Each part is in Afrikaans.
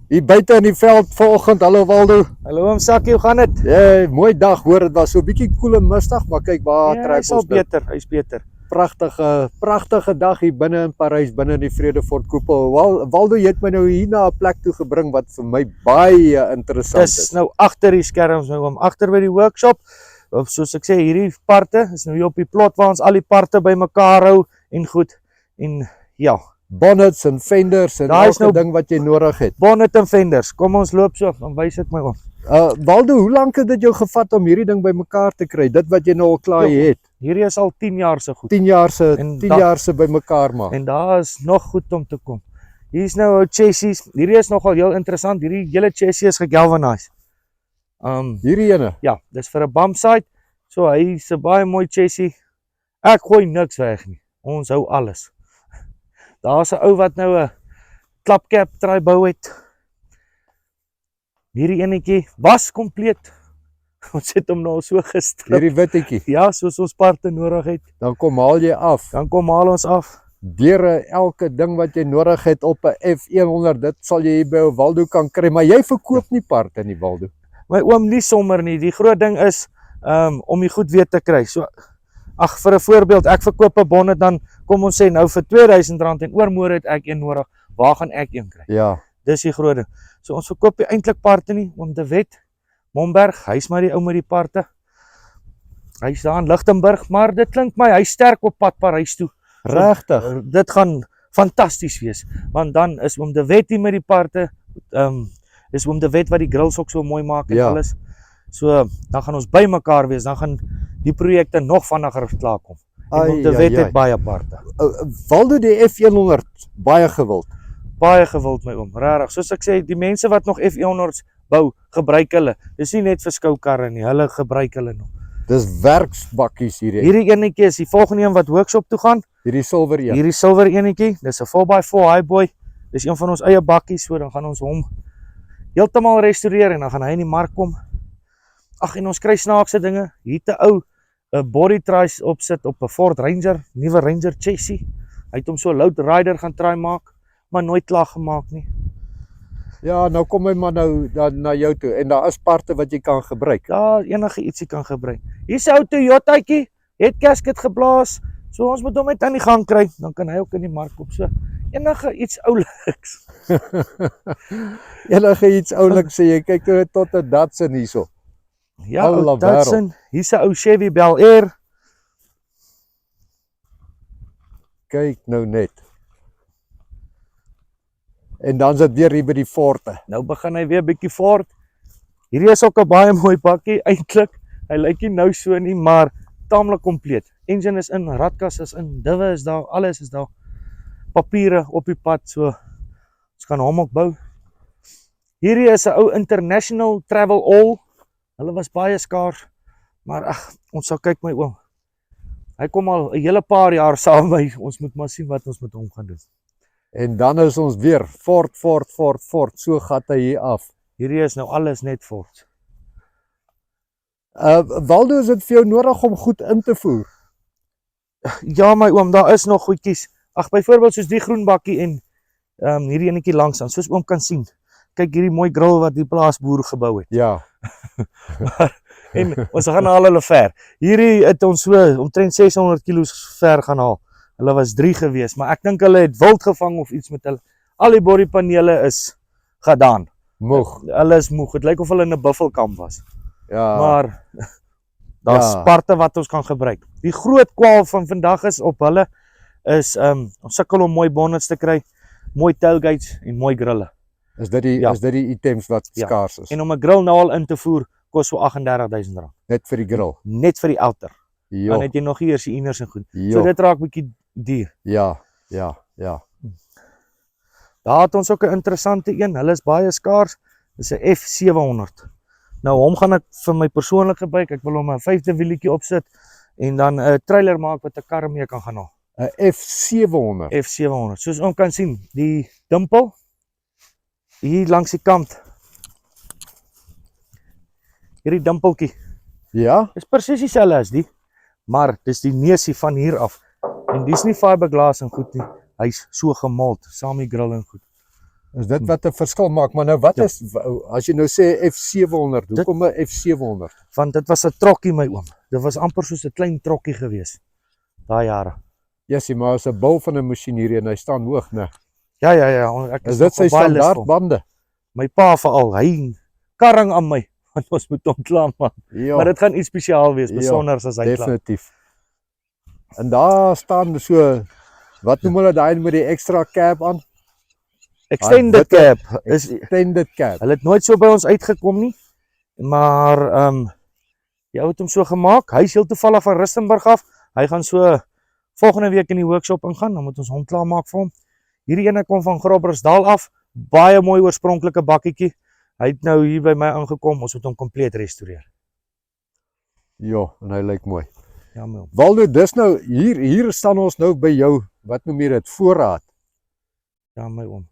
Hier buite in die veld vanoggend. Hallo Waldo. Hallo oom Sakkie, hoe gaan dit? Ja, mooi dag hoor. Dit was so 'n bietjie koel en mistig, maar kyk waar Ja, trek hy's al ons nou. beter, hy's beter. Pragtige dag hier binne in Parys, binne in die Vredefort koepel. Waldo, jy het my nou hier na 'n plek toe gebring wat vir my baie interessant Dis is. nou agter die skerms nou oom, agter by die workshop. Of soos ek sê, hierdie parte is nou hier op die plot waar ons al die parte bymekaar hou en goed. En ja, Bonnets en fenders en Daar is elke nou- ding wat jy nodig het. bonnet en fenders. Kom ons loop so, dan wys dit my oom. Waldo, hoe lank het dit jou gevat om hierdie ding bymekaar te kry? Dit wat jy nou al klaar Jo. het. Hierdie is al 10 jaar se goed. 10 jaar se En 10 da- jaar se bymekaar maak. En daar is nog goed om te kom. Hier is nou 'n chassis. Hierdie is nogal heel interessant. Hierdie hele chassis is gegalvanized. Hierdie ene. Ja, dis vir 'n bump site. So hy's 'n baie mooi chassis. Ek gooi niks weg nie. Ons hou alles. Daar's 'n ou wat nou 'n klapcap try bou het. Hierdie enetjie was kompleet. Ons het hom nou so gestrip. Hierdie wittetjie. Ja, soos ons parte nodig het. Dan kom haal jy af. Dan kom haal ons af. Deure, elke ding wat jy nodig het op 'n F100, dit sal jy hier by Waldo kan kry, maar jy verkoop nie parte nie, Waldo. My oom nie sommer nie. Die groot ding is om die goed weer te kry. So ag, vir 'n voorbeeld, ek verkoop 'n bonnet, dan kom ons sê nou vir R2000 en oormôre het ek een nodig. Waar gaan ek een kry? Ja. Dis die groot ding. So ons verkoop nie eintlik parte nie, oom De Wet, Momberg, hy's maar die ou met die parte. Hy's daar in Lichtenburg, maar dit klink my hy's sterk op pad Parys toe. Regtig. Dit gaan fantasties wees, want dan is oom De Wet hier met die parte. Is oom De Wet wat die grills ook so mooi maak en Ja. alles. So dan gaan ons by mekaar wees, dan gaan die projekte nog vinniger klaarkom. En oom De Wet het baie parte. Waldo, die F100 baie gewild. Baie gewild my oom, regtig. Soos ek sê, die mense wat nog F100's bou, gebruik hulle. Dis nie net vir skoukarre nie, hulle gebruik hulle nog. Dis werksbakkies hierdie. Hierdie enetjie is die volgende een wat workshop toe gaan. Hierdie silwer een. Hierdie silwer enetjie, dis 'n 4x4 highboy. Dis een van ons eie bakkies, so dan gaan ons hom heeltemal restoreer en dan gaan hy in die mark kom. Ag, en ons kry snaakse dinge. Hier 'n ou 'n body trace opsit op 'n Ford Ranger, nuwe Ranger chassis. Hy het hom so load rider gaan try maak, maar nooit klaar gemaak nie. Ja, nou kom hy maar nou dan na jou toe en daar is parte wat jy kan gebruik. Ja, enige ietsie kan gebruik. Hier's 'n ou Toyotaatjie, het gasket geblaas. So ons moet hom net aan die gang kry, dan kan hy ook in die mark op. So enige iets ouliks. Enige iets ouliks sê jy, kyk toe tot 'n Datsun hierso. Ja, Alle ou Datsun. Hier's 'n ou Chevy Bel Air. Kyk nou net. En dan is dit weer hier by die forte. Nou begin hy weer bietjie voort. Hierdie is ook 'n baie mooi bakkie eintlik. Hy lyk nie nou so nie, maar taamlik kompleet. Engine is in, radkas is in, diwe is daar, alles is daar. Papiere op die pad, so ons gaan hom ook bou. Hierdie is 'n ou International Travel All. Hulle was baie skaars, maar ag, ons sal kyk my oom. Hy kom al 'n hele paar jaar saam met my. Ons moet maar sien wat ons met hom gaan doen. En dan is ons weer fort. So gat hy hier af. Hierdie is nou alles net voort. Waldo, is dit vir jou nodig om goed in te voer? Ja my oom, daar is nog goedjies. Ag, byvoorbeeld soos die groen bakkie en hierdie enetjie langs aan, soos oom kan sien. Kyk hierdie mooi grill wat die plaasboer gebou het. Ja. En ons gaan haal hulle ver. Hierdie het ons so omtrent 600 kilos ver gaan haal. Hulle was 3 gewees, maar ek dink hulle het wild gevang of iets met hulle. Al die bodypanele is gedaan. Moeg. Hulle is moeg. Dit lyk of hulle in 'n buffelkamp was. Ja. Maar daar's parte wat ons kan gebruik. Die groot kwaal van vandag is op hulle is ons sukkel om mooi bonnets te kry, mooi tailgates en mooi grille. Is dit die items wat skaars is? En om 'n grill nou al in te voer kos so R38.000. Net vir die grill. Net vir die outer. Jo. Dan het jy nog eers die inners en goed. Jo. So dit raak bietjie duur. Ja. Daar het ons ook 'n interessante een. Hulle is baie skaars. Dis 'n F700. Nou hom gaan ek vir my persoonlik gebruik. Ek wil hom 'n 5de wielietjie opsit en dan 'n trailer maak wat 'n kar mee kan gaan haal. 'n F700. F700. Soos ons kan sien, die dimpel hier langs die kant. Hierdie dimpeltjie. Ja? Dis presies dieselfde as die, maar dis die neusie van hier af. En dis nie fiberglass en goed nie. Hy's so gemalt saam met die grill en goed. Is dit wat 'n verskil maak? Maar nou wat Ja. is as jy nou sê F700, hoekom 'n F700? Want dit was 'n trokkie my oom. Dit was amper soos 'n klein trokkie gewees. Daai jare. Jessie, maar is 'n bil van 'n masjien hierdie en hy staan hoog, né? Ja, ek Is dit sy nogal baie standaard lusvol. bande? My pa veral, hy karring aan my want ons moet hom klaarmaak. Ja, Maar dit gaan iets spesiaal wees, Ja, besonders as hy klaar. definitief. En daar staan so, wat noem hulle daai met die extra cab aan? Extended witte- cab is Extended cab. hulle het nooit so by ons uitgekom nie. Maar jy het hom so gemaak. Hy is heel toevallig van Rustenburg af. Hy gaan so volgende week in die workshop ingaan, dan moet ons hom klaarmaak vir hom. Hierdie ene kom van Groblersdal af. Baie mooi oorspronklike bakkietjie. Hy het nou hier by my aangekom. Ons moet hom kompleet restoreer. Ja, en hy lyk mooi. Ja, my oom. Waldo, dis nou hier staan ons nou by jou, wat noem jy dit, voorraad. Ja, my oom.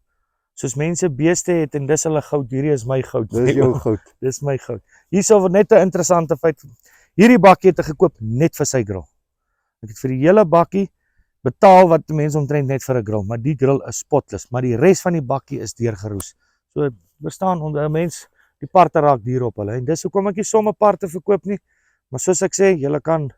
Soos mense beeste het en dis hulle goud, hierdie is my goud. Dis jou goud. Dis my goud. Hierso net 'n interessante feit. Hierdie bakkie het ek gekoop net vir sy grill. Ek het vir die hele bakkie betaal wat die mense omtrent net vir 'n grill, maar die grill is spotless, maar die res van die bakkie is deurgeroes. So bestaan onder 'n mens, die parte raak duur op hulle en dis hoekom ek nie somme parte verkoop nie. Maar soos ek sê, julle kan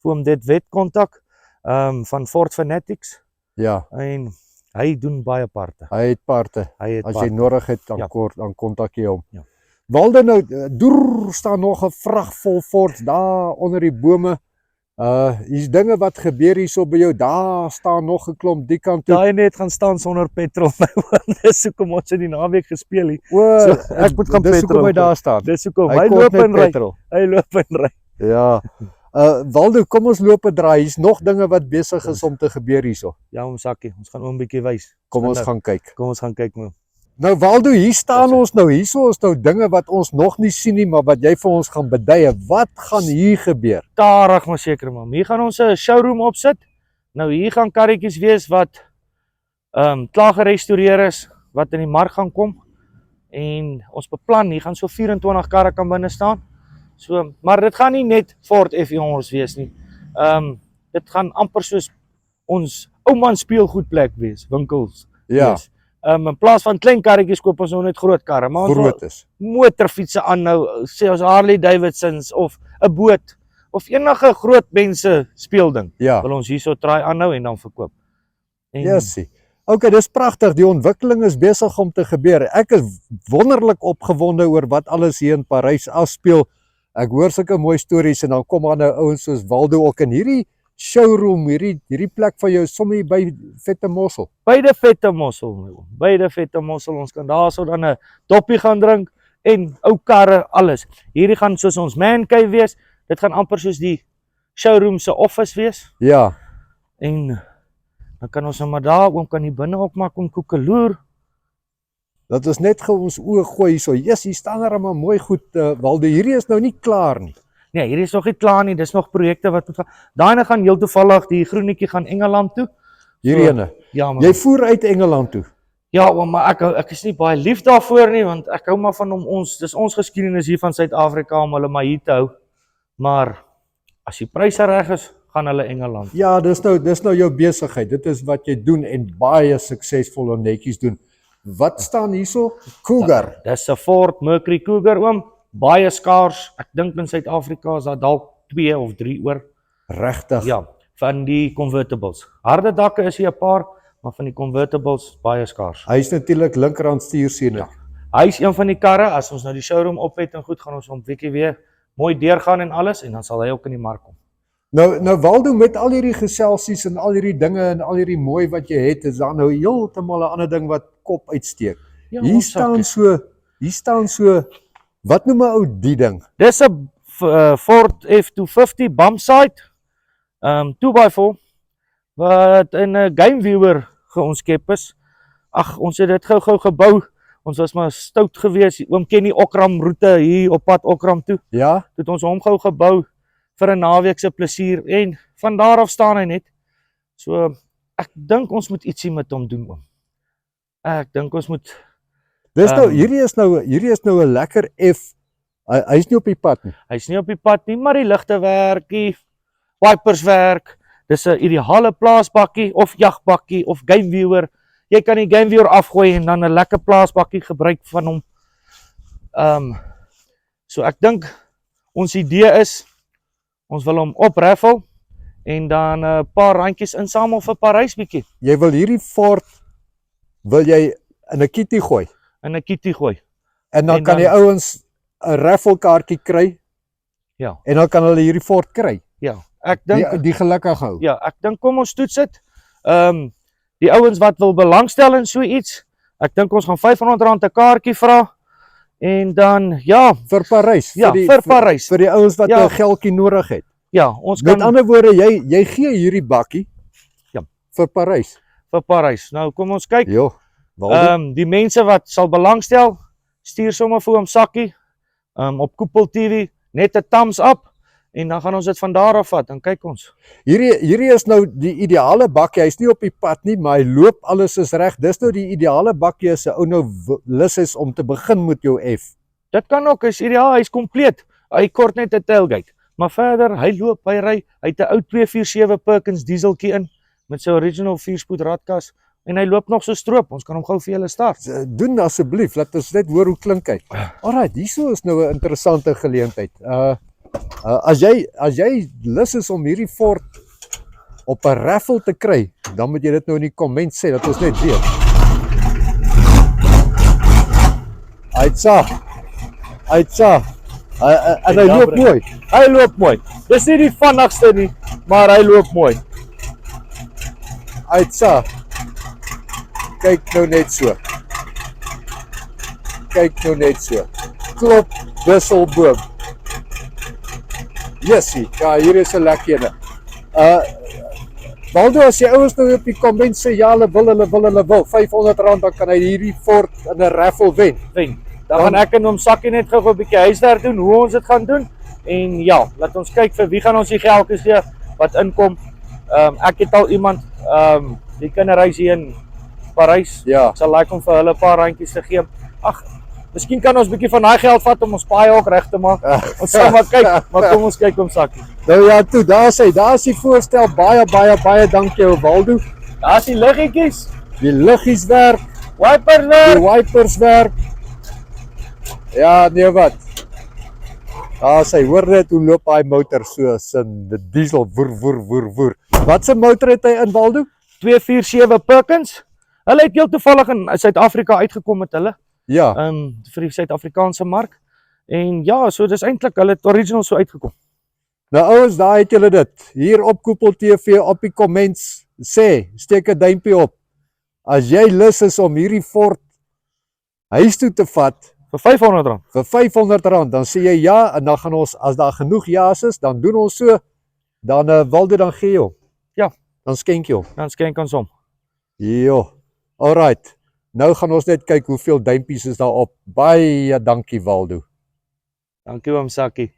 vir hom dit wet kontak van Ford Fanatics Ja, en hy doen baie parte. hy het parte. Hy het As jy parte. nodig het, dan Ja. dan kontak jy hom. Ja. Waldo, nou doer staan nog 'n vrag vol Fords daar onder die bome. Hier's dinge wat gebeur hierso by jou. Daar staan nog 'n klomp die kant toe. Daai net gaan staan sonder petrol my oom. Dis hoekom ons in die naweek gespeel het. O, So, ek moet gaan dis hoekom petrol hy daar koop. staan. Dis hoekom Hy hy kort loop net en ry. petrol. Hy loop en ry. Ja. Waldo, kom ons loop 'n draai. Hier's nog dinge wat besig is om te gebeur hierso. Ja, oom Sakkie, ons gaan oom 'n bietjie wys. Kom ons Nou, gaan kyk. Kom ons gaan kyk nou. Nou Waldo, hier staan ons nou. Hierso is nou dinge wat ons nog nie sien nie, maar wat jy vir ons gaan beduie. Wat gaan hier gebeur? Stadig maar seker man. Hier gaan ons 'n showroom opsit. Nou hier gaan karretjies wees wat klaar gerestoreer is, wat in die mark gaan kom. En ons beplan hier gaan so 24 karre kan binne staan. So, maar dit gaan nie net Ford F100's wees nie. Dit gaan amper soos ons ouman speelgoedplek wees, winkels Ja, wees. In plaas van klein karretjies koop ons nou net groot karre, maar ons wil groot is. motorfietsse aanhou, sê ons Harley Davidsons of 'n boot of enige groot mense speelding. Ja. Wil ons hierso try aanhou en dan verkoop. En Jessie. Okay, dis pragtig. Die ontwikkeling is besig om te gebeur. Ek is wonderlik opgewonde oor wat alles hier in Parys afspeel. Ek hoor sulke mooi stories en dan kom daar nou ouens soos Waldo ook in hierdie showroom, hierdie plek van jou sommer by Vette Mossel. beide vette mossel, my oom. Beide vette mossel. Ons kan daarso dan 'n doppie gaan drink en ou karre, alles. Hierdie gaan soos ons man cave wees. Dit gaan amper soos die showroom se office wees. Ja. En dan kan ons nou maar daar oom kan hier binne ook maar kom koekeloer. Dat is net gou ons oë gooi hierso. Yes, hier staan er maar mooi goed. Waldo, hierdie is nou nie klaar nie. Nee, hierdie is nog nie klaar nie. Dis nog projekte wat moet gaan. Daai gaan heel toevallig die groenetjie gaan Engeland toe. Hierdie So, ene. Ja, maar Jy voer uit Engeland toe. ja, maar ek is nie baie lief daarvoor nie want ek hou maar van dis ons geskiedenis hier van Suid-Afrika om hulle maar hier te hou. Maar as die pryse reg is, gaan hulle Engeland. Ja, dis nou jou besigheid. Dit is wat jy doen en baie suksesvol en netjies doen. Wat staan hierso? Cougar. Dis 'n Ford Mercury Cougar oom, baie skaars. Ek dink in Suid-Afrika is daar dalk 2 of 3 oor. Regtig. Ja, van die convertibles. Harde dakke is hier 'n paar, maar van die convertibles baie skaars. Hy's natuurlik linkerhand stuur sien ek. Hy is een van die karre, as ons nou die showroom op het en goed, gaan ons hom bietjie weer mooi deurgaan en alles en dan sal hy ook in die mark kom. Nou Waldo, met al hierdie geselsies en al hierdie dinge en al hierdie mooi wat jy het, is daar nou heeltemal 'n ander ding wat kop uitsteek. Ja, Hier staan so, wat noem 'n ou die ding? Dis 'n Ford F250 bump site, 2x4 wat in 'n game viewer geonskep is. Ag, ons het dit gou gebou. Ons was maar stout geweest. Oom ken die Okram roete hier op pad Okram toe. Ja? Toe het ons hom gou gebou vir 'n naweek se plesier en van daar af staan hy net. So ek dink ons moet ietsie met hom doen oom. Ek dink ons moet Dis nou hierdie is nou 'n lekker F. Hy's nie op die pad nie. hy's nie op die pad nie, maar die ligte werk, die wipers werk. Dis 'n ideale plaasbakkie of jagbakkie of game viewer. jy kan die game weer afgooi en dan 'n lekker plaasbakkie gebruik van hom. So ek dink ons idee is, ons wil hom opraffle en dan 'n paar randjies insamel vir Parys bietjie. Jy wil hierdie Ford wil jy in 'n kitty gooi In 'n kitty gooi. en dan En kan die dan- ouens 'n raffle kaartjie kry Ja, en dan kan hulle hierdie Ford kry. ja. Ek dink Die gelukkig hou. ja, ek dink kom ons toets dit. Die ouens wat wil belangstel in so iets, ek dink ons gaan R500 'n kaartjie vra en dan ja, Vir Parys, ja, vir Parys. vir die ouens wat 'n Ja. geldjie nodig het. Ja, ons Met kan ander woorde, jy gee hierdie bakkie Ja. vir Parys. vir Parys. Nou kom ons kyk. Jo. Waldo. Die mense wat sal belangstel, stuur sommer vir hom sakkie op Koepel TV, net 'n thumbs up en dan gaan ons dit van daar af vat en kyk ons. Hierdie is nou die ideale bakkie. Hy's nie op die pad nie, maar hy loop, alles is reg. Dis nou die ideale bakkie as 'n ou nou lus is om te begin met jou F. Dit kan ook, is ideaal, hy's kompleet. Hy kort net 'n tailgate. Maar verder, hy loop, hy ry, hy het 'n ou 247 Perkins dieseltjie in met sy original 4-spoed radkas en hy loop nog so stroop. Ons kan hom gou vir julle start. Doen asseblief, laat ons net hoor hoe klink hy. Alraai, hierso is nou 'n interessante geleentheid. As jy lus is om hierdie Ford op 'n raffle te kry, dan moet jy dit nou in die komment sê dat ons net weet. Aitsa. En hy loop mooi. Hy loop mooi. Dis nie die vinnigste nie, maar hy loop mooi. Aitsa. Kyk nou net so. Klop wisselboom. Jessie, ja, hier is 'n lekker een. Waldo, as jy ouens nou op die komment sê ja, hulle wil R500, dan kan hy hierdie Ford in 'n raffle wen. Dan gaan ek en hom sakkie net gou 'n bietjie huiswerk doen, hoe ons dit gaan doen. En ja, laat ons kyk vir wie gaan ons die geldjies gee wat inkom. Ek het al iemand die kinderhuis hier in Parys. Ja. Ek sal like om vir hulle 'n paar randjies te gee. Ag, miskien kan ons bietjie van daai geld vat om ons paai ook reg te maak. Ons sal maar kyk, maar kom ons kyk hom sakkie. Nou ja, toe, daar is die voorstel. Baie dankie ou Waldo. Daar's die liggetjies, Die liggies werk, wipers die daar. wipers werk. Ja, nee wat. Hy hoor net hoe loop hy motor so sin, die diesel woer. Wat se motor het hy in, Waldo? 247 Perkins. Hulle het heel toevallig in Suid-Afrika uitgekom met hulle. Ja, Vir die Suid-Afrikaanse mark. En ja, so dis eintlik hulle het original so uitgekom. nou ouens, daar het julle dit. Hier op Koepel TV op die comments steek 'n duimpie op. As jy lus is om hierdie Ford huis toe te vat Vir R500. vir R500, dan sê jy ja en dan gaan ons, as daar genoeg ja's is, dan doen ons so. Dan Waldo, dan gee jy hom. Ja. Dan skenk jy hom. Dan skenk ons hom. Jo. Alright. Nou gaan ons net kyk hoeveel duimpies is daar op. Baie dankie Waldo. Dankie oom Sakkie.